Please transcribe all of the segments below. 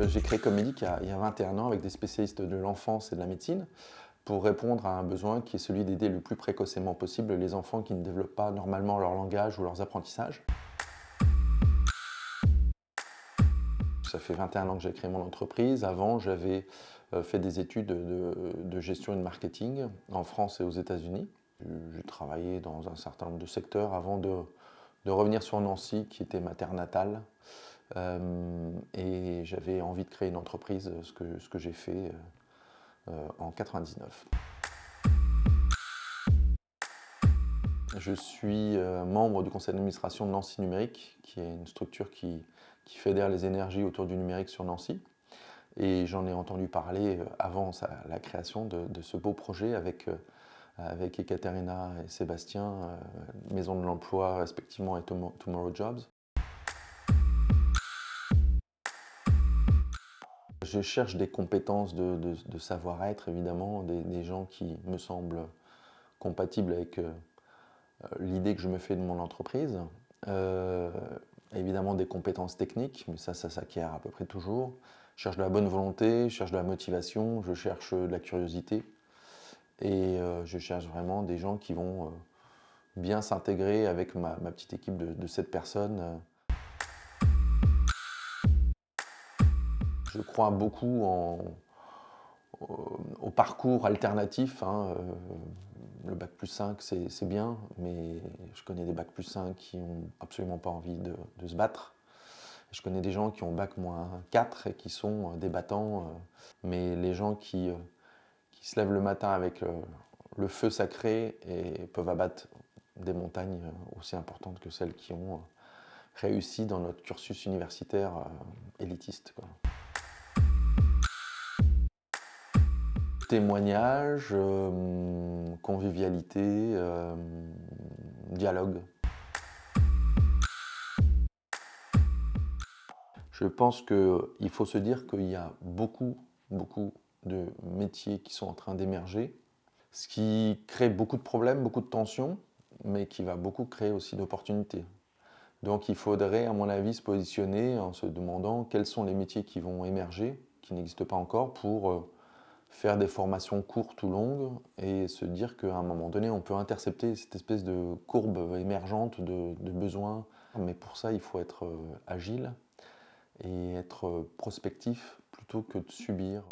J'ai créé Comedic il y a 21 ans avec des spécialistes de l'enfance et de la médecine pour répondre à un besoin qui est celui d'aider le plus précocement possible les enfants qui ne développent pas normalement leur langage ou leurs apprentissages. Ça fait 21 ans que j'ai créé mon entreprise. Avant, j'avais fait des études de gestion et de marketing en France et aux États-Unis. J'ai travaillé dans un certain nombre de secteurs avant de revenir sur Nancy, qui était ma terre natale. Et j'avais envie de créer une entreprise, ce que j'ai fait en 99. Je suis membre du conseil d'administration de Nancy Numérique, qui est une structure qui fédère les énergies autour du numérique sur Nancy. Et j'en ai entendu parler avant la création de ce beau projet avec Ekaterina et Sébastien, Maison de l'Emploi respectivement et Tomorrow Jobs. Je cherche des compétences de savoir-être, évidemment, des gens qui me semblent compatibles avec l'idée que je me fais de mon entreprise. Évidemment des compétences techniques, mais ça s'acquiert à peu près toujours. Je cherche de la bonne volonté, je cherche de la motivation, je cherche de la curiosité. Et je cherche vraiment des gens qui vont bien s'intégrer avec ma petite équipe de 7 personnes. Je crois beaucoup au parcours alternatif, hein. Le bac+5, c'est bien, mais je connais des bac+5 qui n'ont absolument pas envie de se battre. Je connais des gens qui ont bac-4 et qui sont des battants, mais les gens qui se lèvent le matin avec le feu sacré et peuvent abattre des montagnes aussi importantes que celles qui ont réussi dans notre cursus universitaire élitiste, quoi. Témoignage, convivialité, dialogue. Je pense qu'il faut se dire qu'il y a beaucoup de métiers qui sont en train d'émerger, ce qui crée beaucoup de problèmes, beaucoup de tensions, mais qui va beaucoup créer aussi d'opportunités. Donc il faudrait, à mon avis, se positionner en se demandant quels sont les métiers qui vont émerger, qui n'existent pas encore, pour faire des formations courtes ou longues et se dire qu'à un moment donné, on peut intercepter cette espèce de courbe émergente de besoins. Mais pour ça, il faut être agile et être prospectif plutôt que de subir.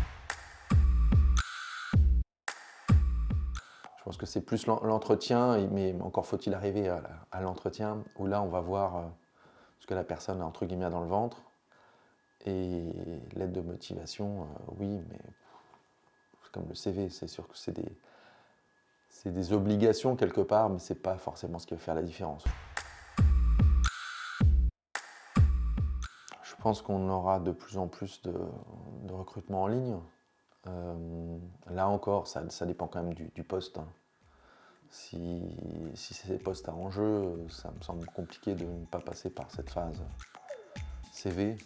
Je pense que c'est plus l'entretien, mais encore faut-il arriver à l'entretien où là, on va voir ce que la personne a entre guillemets dans le ventre. Et l'aide de motivation, oui, mais c'est comme le CV, c'est sûr que c'est des obligations quelque part, mais c'est pas forcément ce qui va faire la différence. Je pense qu'on aura de plus en plus de recrutement en ligne. Là encore, ça dépend quand même du poste, hein. Si c'est des postes à enjeu, ça me semble compliqué de ne pas passer par cette phase CV.